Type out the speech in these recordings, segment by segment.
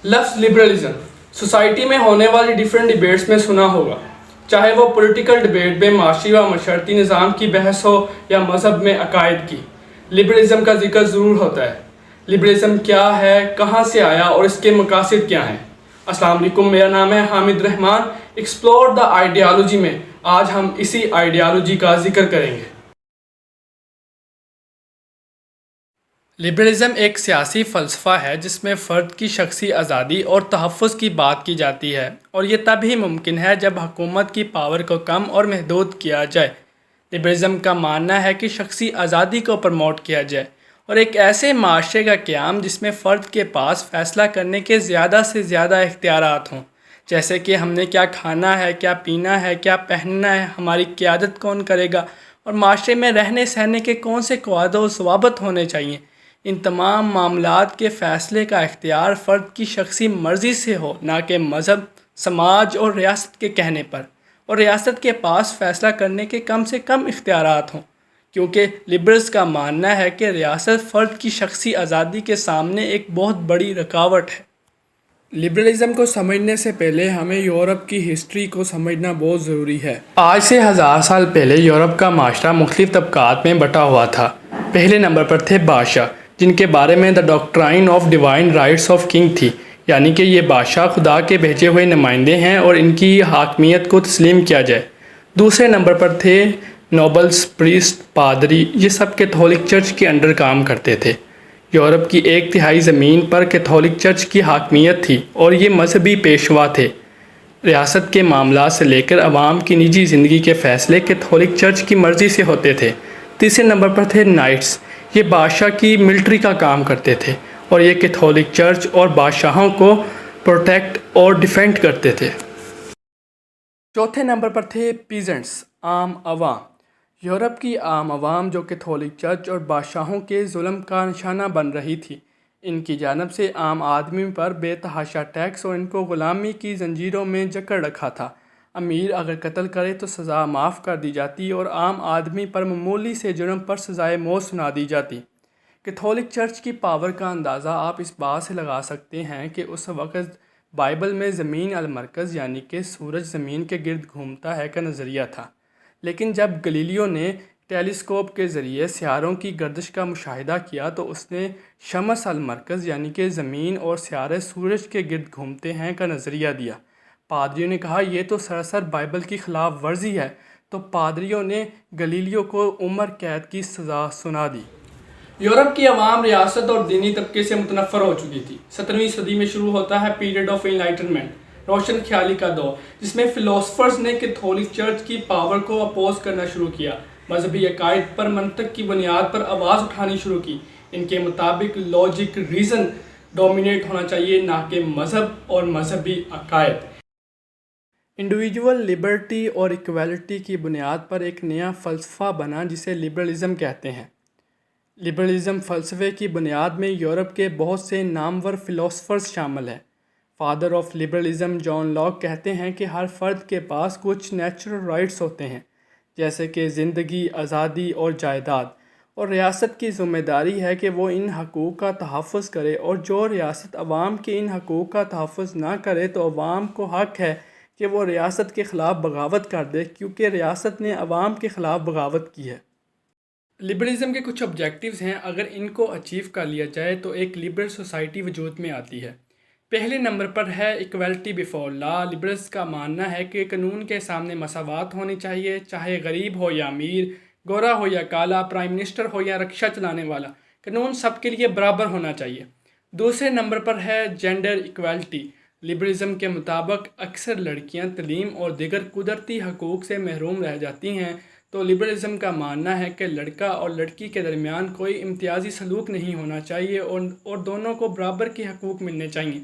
लफ्ज़ liberalism society में होने वाली डिफरेंट डिबेट्स में सुना होगा, चाहे वो पॉलिटिकल डिबेट में माशी व मशरती निज़ाम की बहस हो या मज़हब में अकायद की। लिबरलिज़म का जिक्र ज़रूर होता है। लिबरलिज़म क्या है, कहाँ से आया और इसके मकासद क्या हैं। अस्सलाम वालेकुम, मेरा नाम है Hamid Rahman. Explore the ideology में आज हम इसी आइडियालॉजी का जिक्र करेंगे। लिबरलिज़म एक सियासी फ़लसफ़ा है जिसमें फ़र्द की शख्सी आज़ादी और तहफ़्फ़ुज़ की बात की जाती है, और ये तभी मुमकिन है जब हुकूमत की पावर को कम और महदूद किया जाए। लिबरलिज़म का मानना है कि शख्सी आज़ादी को प्रमोट किया जाए और एक ऐसे माशरे का क़याम जिसमें फ़र्द के पास फ़ैसला करने के ज़्यादा से ज़्यादा इख्तियारात हों, जैसे कि हमने क्या खाना है, क्या पीना है, क्या पहनना है, हमारी क़यादत कौन करेगा और माशरे में रहने सहने के कौन से क़वायद व ज़वाबित होने चाहिए। इन तमाम मामलात के फ़ैसले का इख्तियार फ़र्द की शख्सी मर्ज़ी से हो, ना कि मज़हब, समाज और रियासत के कहने पर, और रियासत के पास फ़ैसला करने के कम से कम इख्तियारात हों, क्योंकि लिबरल्स का मानना है कि रियासत फ़र्द की शख्सी आज़ादी के सामने एक बहुत बड़ी रुकावट है। लिबरलिज़म को समझने से पहले हमें यूरोप की हिस्ट्री को समझना बहुत ज़रूरी है। आज से 1000 साल पहले यूरोप का माशरा मुख्तलिफ़ तबक़ात में बटा हुआ था। पहले नंबर पर थे बादशाह, जिनके बारे में the doctrine of divine rights of king थी, यानी कि ये बादशाह खुदा के भेजे हुए नुमाइंदे हैं और इनकी हाकमियत को तस्लीम किया जाए। दूसरे नंबर पर थे नोबल्स, प्रीस्ट, पादरी। ये सब कैथोलिक चर्च के अंडर काम करते थे। यूरोप की 1/3 ज़मीन पर कैथोलिक चर्च की हाकमियत थी और ये मजहबी पेशवा थे। रियासत के मामला से लेकर अवाम की निजी ज़िंदगी के फ़ैसले कैथोलिक चर्च की मर्ज़ी से होते थे। तीसरे नंबर पर थे नाइट्स। ये बादशाह की मिलिट्री का काम करते थे और ये कैथोलिक चर्च और बादशाहों को प्रोटेक्ट और डिफेंड करते थे। चौथे नंबर पर थे पीजेंट्स, आम अवाम। यूरोप की आम अवाम जो कैथोलिक चर्च और बादशाहों के जुल्म का निशाना बन रही थी। इनकी जानब से आम आदमी पर बेतहाशा टैक्स और इनको ग़ुलामी की जंजीरों में जकड़ रखा था। अमीर अगर कत्ल करे तो सज़ा माफ़ कर दी जाती और आम आदमी पर मामूली से जुर्म पर सज़ाए मौत सुना दी जाती। कैथोलिक चर्च की पावर का अंदाज़ा आप इस बात से लगा सकते हैं कि उस वक़्त बाइबल में ज़मीन अलमरकज़ यानी कि सूरज ज़मीन के गिर्द घूमता है का नज़रिया था। लेकिन जब गलीलियो ने टेलीस्कोप के ज़रिए सियारों की गर्दिश का मुशाहिदा किया तो उसने शमस अलमरकज़ यानी कि ज़मीन और सियारे सूरज के गिर्द घूमते हैं का नज़रिया दिया। पादरियों ने कहा यह तो सरासर बाइबल की ख़िलाफ़ वर्जी है, तो पादरियों ने गलीलियो को उम्र कैद की सज़ा सुना दी। यूरोप की अवाम रियासत और दीनी तबके से मुतनफ़र हो चुकी थी। 17वीं सदी में शुरू होता है पीरियड ऑफ इनलाइटनमेंट, रोशन ख्याली का दौर, जिसमें फ़िलोसफर्स ने कैथोलिक चर्च की पावर को अपोज करना शुरू किया। मजहबी अकायद पर मंतक की बुनियाद पर आवाज़ उठानी शुरू की। इनके मुताबिक लॉजिक, रीज़न डोमिनेट होना चाहिए, ना कि मज़हब और मजहबी अकायद। इंडिविजुअल लिबर्टी और इक्वालिटी की बुनियाद पर एक नया फ़लसफ़ा बना जिसे लिबरलिज़म कहते हैं। लिबरलिज़म फ़लसफ़े की बुनियाद में यूरोप के बहुत से नामवर फ़िलोसफर्स शामिल हैं। Father of liberalism John Locke कहते हैं कि हर फ़र्द के पास कुछ नेचुरल राइट्स होते हैं, जैसे कि ज़िंदगी, आज़ादी और जायदाद, और रियासत की ज़िम्मेदारी है कि वो इन हकूक़ का तहफ़्फ़ुज़ करे, और जो रियासत अवाम के इन हकूक़ का तहफ़्फ़ुज़ ना करे तो अवाम को हक़ है कि वो रियासत के ख़िलाफ़ बगावत कर दे, क्योंकि रियासत ने अवाम के ख़िलाफ़ बगावत की है। लिबरलिज़म के कुछ ऑब्जेक्टिव्स हैं, अगर इनको अचीव कर लिया जाए तो एक लिबरल सोसाइटी वजूद में आती है। पहले नंबर पर है इक्वलिटी बिफोर लॉ। लिबरल्स का मानना है कि कानून के सामने मसावात होनी चाहिए, चाहे गरीब हो या अमीर, गोरा हो या काला, प्राइम मिनिस्टर हो या रिक्शा चलाने वाला, कानून सबके लिए बराबर होना चाहिए। दूसरे नंबर पर है जेंडर इक्वलिटी। लिबरलिज़म के मुताबिक अक्सर लड़कियां तलीम और दीगर कुदरती हकूक़ से महरूम रह जाती हैं, तो लिबरलिज़म का मानना है कि लड़का और लड़की के दरमियान कोई इम्तियाज़ी सलूक नहीं होना चाहिए और दोनों को बराबर के हकूक़ मिलने चाहिए।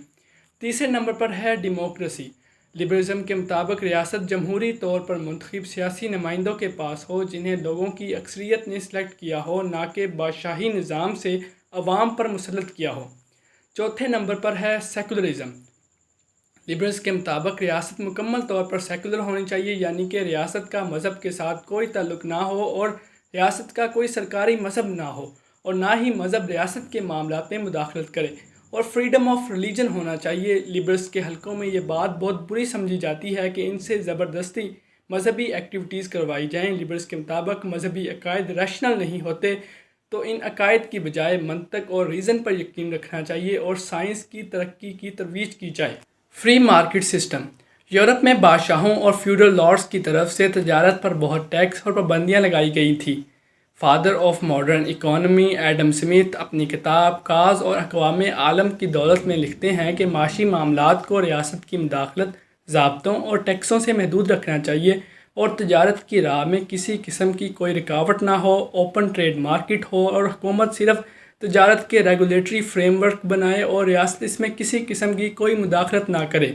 तीसरे नंबर पर है डेमोक्रेसी। लिबरलिज़म के मुताबिक रियासत जमहूरी तौर पर मुंतखब सियासी नुमाइंदों के पास हो, जिन्हें लोगों की अक्सरियत ने सेलेक्ट किया हो, ना कि बादशाही निज़ाम से अवाम पर मुसल्लत किया हो। चौथे नंबर पर है सेकुलरिज़म। लिबरल्स के मुताबिक रियासत मुकम्मल तौर पर सेकुलर होनी चाहिए, यानी कि रियासत का मज़हब के साथ कोई ताल्लुक़ ना हो और रियासत का कोई सरकारी मज़हब ना हो, और ना ही मज़हब रियासत के मामलात में मुदाखलत करे, اور فریڈم آف ریلیجن ہونا چاہیے۔ لبرلس کے حلقوں میں یہ بات بہت بری سمجھی جاتی ہے کہ ان سے زبردستی مذہبی ایکٹیویٹیز کروائی جائیں۔ لبرلس کے مطابق مذہبی عقائد ریشنل نہیں ہوتے، تو ان عقائد کی بجائے منطق اور ریزن پر یقین رکھنا چاہیے اور سائنس کی ترقی کی ترویج کی جائے۔ Free market system. یورپ میں بادشاہوں اور فیوڈل لارڈز کی طرف سے تجارت پر بہت ٹیکس اور پابندیاں لگائی گئی تھیں۔ Father of modern economy Adam Smith اپنی کتاب کاز اور اقوام عالم کی دولت میں لکھتے ہیں کہ معاشی معاملات کو ریاست کی مداخلت، ضابطوں اور ٹیکسوں سے محدود رکھنا چاہیے اور تجارت کی راہ میں کسی قسم کی کوئی رکاوٹ نہ ہو، اوپن ٹریڈ مارکیٹ ہو اور حکومت صرف تجارت کے ریگولیٹری فریم ورک بنائے اور ریاست اس میں کسی قسم کی کوئی مداخلت نہ کرے۔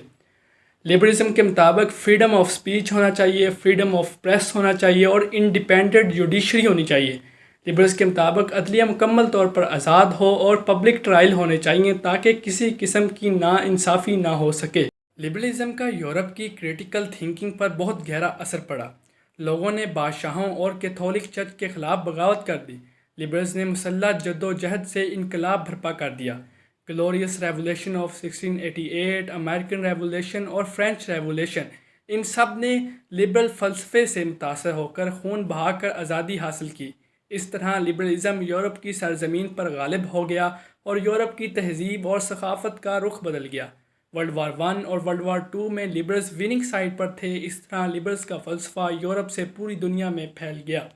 لبرلزم کے مطابق فریڈم آف سپیچ ہونا چاہیے، فریڈم آف پریس ہونا چاہیے اور انڈیپینڈنٹ جوڈیشری ہونی چاہیے۔ لبرلز کے مطابق عدلیہ مکمل طور پر آزاد ہو اور پبلک ٹرائل ہونے چاہیے تاکہ کسی قسم کی نا انصافی نہ ہو سکے۔ لبرلزم کا یورپ کی کریٹیکل تھنکنگ پر بہت گہرا اثر پڑا۔ لوگوں نے بادشاہوں اور کیتھولک چرچ کے خلاف بغاوت کر دی۔ لبرلز نے مسلح جدوجہد سے انقلاب برپا کر دیا۔ Glorious revolution of 1688، American revolution اور فرینچ ریولیوشن، ان سب نے لبرل فلسفے سے متاثر ہو کر خون بہا کر آزادی حاصل کی۔ اس طرح لبرلزم یورپ کی سرزمین پر غالب ہو گیا اور یورپ کی تہذیب اور ثقافت کا رخ بدل گیا۔ ورلڈ وار 1 اور ورلڈ وار 2 میں لبرلز وننگ سائڈ پر تھے۔ اس طرح لبرلز کا فلسفہ یورپ سے پوری دنیا میں پھیل گیا۔